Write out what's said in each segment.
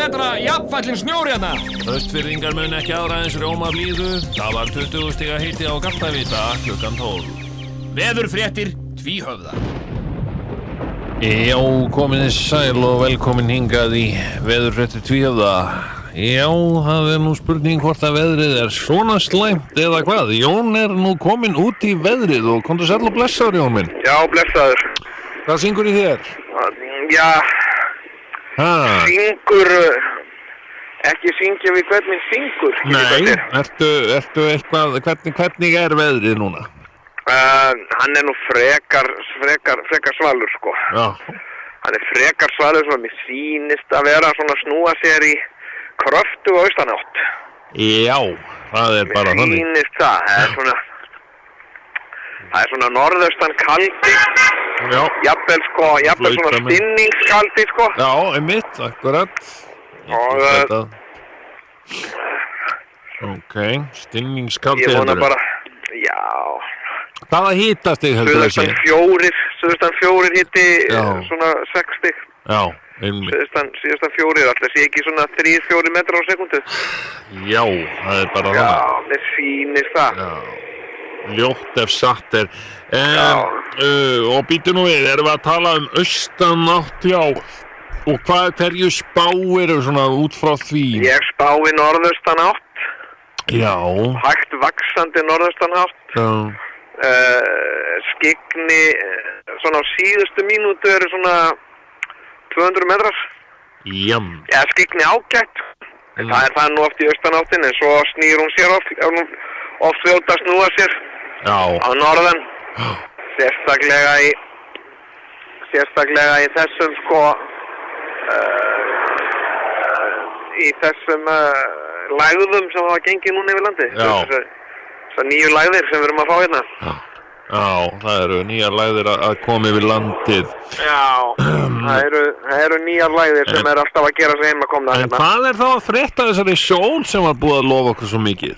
metra jafnfallin snjór hérna. Austfirðingar mun ekki aðraðins rjóma blíðu. Það var 20 stiga hiti á Galtavíta klukkan 12. Veðurfréttir Tvíhöfða. Já, komin sæl og velkomin hingað í Veðurfréttir Tvíhöfða. Já, það nú spurning hvort að veðrið svona slæmt eða hvað. Jón nú komin út í veðrið og komdu sæll og blessaður, Jón minn. Já, blessaður. Hvað syngur í þér? Já, syngur, ekki syngja við hvernig syngur. Nei, ertu eitthvað, hvernig veðrið núna? Hann nú frekar svalur, sko. Já. Hann frekar svalur, svo mér sýnist að vera svona snúa sér í kröftu og austanátt. Já, það bara þannig. Mér sýnist það, það svona norðaustan kaldi. Já. Jafnvel svona stinningskaldi, sko. Já, einmitt, akkurat. Og ok, stinningskaldi. Ég vona bara, já. Hvaða hitastig heldur það sé? Suðaustan 4 hiti, svona 6 stig. Já, einmitt. Suðaustan 4, alltaf sé ekki svona 3-4 metrar á sekundu. Já, það bara það. Já, mér sýnist það. Já, ljótt ef satt og býtu nú við, erum við að tala austanátt, já. Og hverju spáir svona út frá því? Ég spái norðaustanátt. Já. Hægt vaxandi norðaustanátt. Já. Skyggni, svona á síðustu mínútu eru svona 200 metrar. Já. Ja, skyggni ágætt. Það það nú oft í austanáttin, en svo snýr hún sér oft fljóta að snúa sér. Já. Á norðan. Sérstaklega í þessum, sko, í þessum lægðum sem hafa gengið núna yfir landi. Já. Það nýju lægðir sem við erum að fá hérna. Já, það eru nýjar lægðir að koma yfir landið. Já, það eru nýjar lægðir sem alltaf að gera sig heimakomna hérna. En hvað þá að frétta þessari sól sem var búið að lofa okkur svo mikið?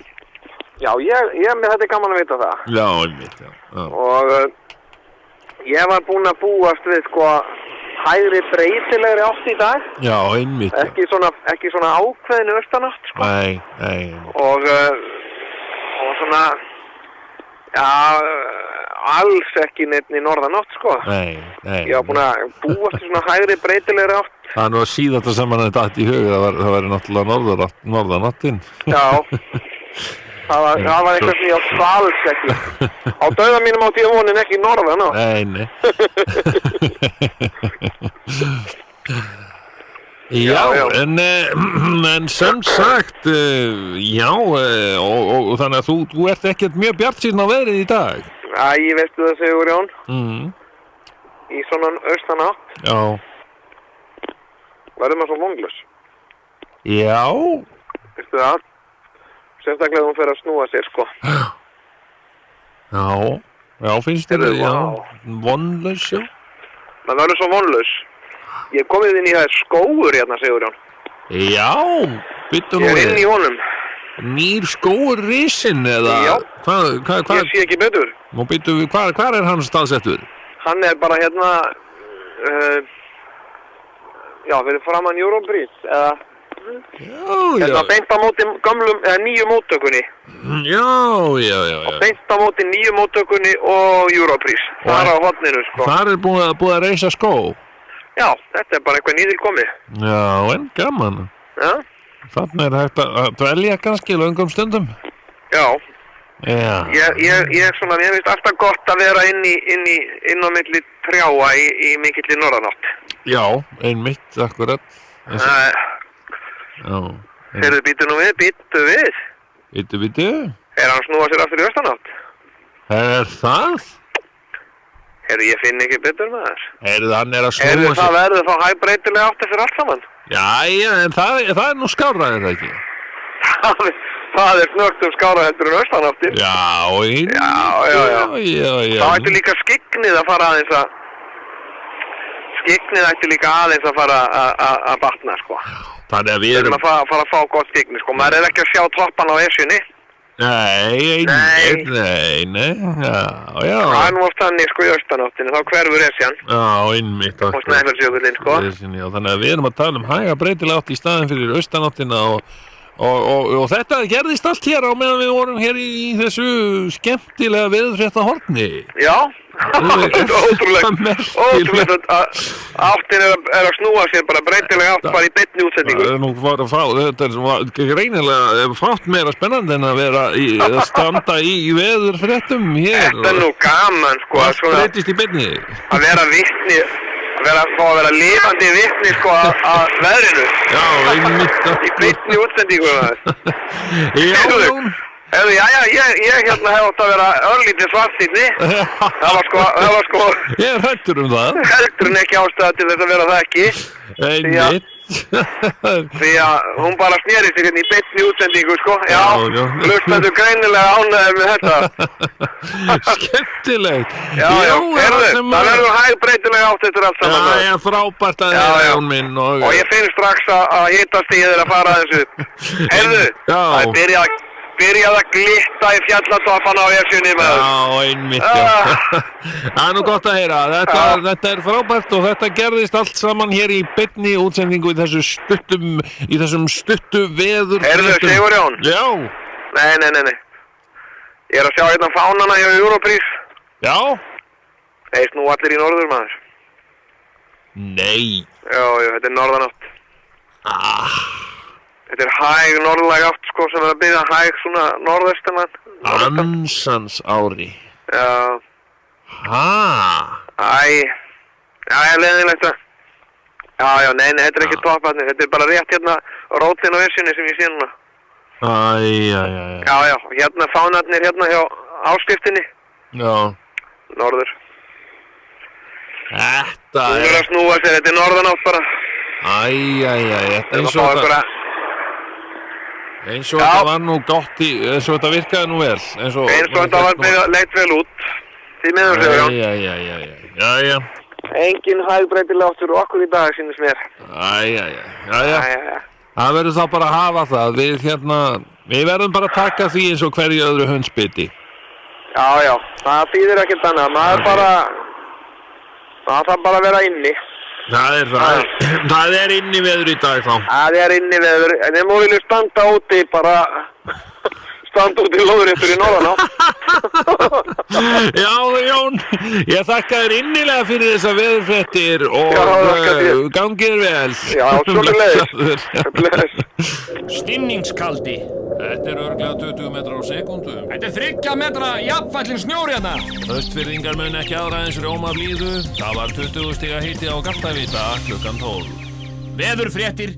Já, með þetta gaman að vita það. Já, einmitt, já. Og ég var búinn að búast við, sko, hægri breytilegri átt í dag. Já, einmitt. Ekki svona ákveðinu austanátt, sko. Nei. Og svona, já, alls ekki neitt í norðanátt, sko. Nei. Ég var búinn að búast í svona hægri breytilegri átt. Það nú að síðasta sem hann datt í hug, það væri náttúrulega norðanáttin. Já. Það var eitthvað sem ég átt alls ekki. Á dauða mínum átti ég vonin ekki norðanátt. Nei. Já, en sem sagt, já, og þannig að þú ert ekkert mjög bjartsýnn á veðrið í dag. Ég veistu það, Sigurjón. Í svona austanátt. Já. Verður maður svo vonlaus. Já. Veistu það? Sérstaklega hún fer að snúa sér, sko. Já, finnst þér það, já. Vonlaus, já. Það verður svo vonlaus. Ég hef komið inn í það skógur hérna, Sigurjón. Já, byttu nú við. Ég inn í honum. Nýr skógur risinn, eða? Já. Hvað? Ég sé ekki betur. Nú byttu við, hvar hann staðsettur? Hann bara hérna, já, fyrir framan Eurobridge, eða... Já. Beint á móti nýju móttökunni. Já. Og beint á móti nýju móttökunni og Eurobridge. Það á horninu, sko. Þar búið að reisa skó. Já, þetta bara eitthvað nýðilkomið. Já, en gaman. Já. Þannig hægt að dvelja kannski löngum stundum. Já. Já. Ég svona, mér finnst alltaf gott að vera inn á milli trjáa í mikilli norðanátt. Já, einmitt, akkurat. Já. Heyrðu, býttu við. Býttu? Hann snúa sér aftur í austanátt? Það? Heyrðu, ég finn ekki betur með þess. Heyrðu, hann að snúa sér. Heyrðu, það verður þá hægbreytilega átt eftir allt saman. Já, en það nú skárra, það ekki? Það snögt skárra heldur en austanáttir. Já. Það ætti líka skyggnið að fara aðeins að... Skyggnið ætti líka aðeins að fara að batna, sko. Þannig að við erum að fara að fá gott skyggni, sko. Maður ekki að sjá toppan á Esjunni. Nei, já. Hann var þannig sko í austanáttinu, þá hverfur Esjan Já, einmitt. og Snæfellsjökullinn sko. Já, þannig að við erum að tala um hæga breytilega átt í staðin fyrir austanáttina og þetta gerðist allt hér á meðan við vorum hér í þessu skemmtilega veðurfrétta horni. Já, þetta er ótrúlegt að áttin er að snúa sér bara breytilega átt bara í beinni útsendingu. Þetta er greinilega fátt meira spennandi en að vera að standa í veðurfréttum hér. Þetta er nú gaman sko Allt breytist í beinni. að vera vitni, að vera lifandi vitni sko að veðrinu. Já, einmitt. Í beinni útsendingu. Já, ég hérna hef átt að vera örlítið svartsýnni. Það var sko ég er hræddur það. heldur en ekki ástæða til þess að vera það ekki. Einmitt. Því að hún bara sneri sér hérna í beinni útsendingu sko. Já, hlustendur greinilega ánægðir með þetta. Skemmtilegt. Já, það verður hægbreytilega átt eftir allt saman. Já, frábært að þér, Jón minn. Og ég finn strax að hitastigið er að fara aðeins upp. Heyrðu, það er byrjað að glitta í fjallatoppana á Esjunni með þess. Já, einmitt, já. Það er nú gott að heyra. Þetta er frábært og þetta gerðist allt saman hér í beinni útsendingu í þessum stuttu veður. Heyrðu, Sigurjón? Já. Nei. Ég er að sjá hérna fánana hjá Europrís. Já. Þeir snú allir í norður, maður. Nei. Já, þetta er norðanátt. Þetta er hæg norðlæg átt sko sem er að byrja hæg svona norðaustanland. Ansans ári. Já. Leiðinlegt það. Já, nei, þetta er ekki topparnir. Þetta er bara rétt hérna rótin á Esjunni sem ég sé núna. Já, hérna fánarnir hérna hjá áskriftinni. Já. Norður. Þetta Hún er að snúa sér, þetta er norðanátt bara. Þetta eins og þetta var nú gott eins og þetta virkaði nú vel. Eins og þetta var leitt vel út. Því miður Sigurjón. Já. Engin hægbreytilega áttur okkur í dag sínist mér. Það verður þá bara að hafa það. Við verðum bara að taka því eins og hverju öðru hundsbiti. Já, það þýðir ekkert annað. Það þarf bara að vera inni. Það er inni veður í dag þá. Það er inni veður, en ég má vilja standa úti bara, standa úti lóðréttur í norðanátt. Já, Jón, ég þakka þér innilega fyrir þessa veðurfréttir og gangið vel. Já, svoleiðis. Stinningskaldi. Þetta er örglega 20 metrar á sekúndu. Þetta er 30 metra jafnfallin snjór hérna. Austfirðingar mun ekki aðraðins rjóma blíðu. Það var 20 stiga hiti á Galtavíta klukkan 12. Veðurfréttir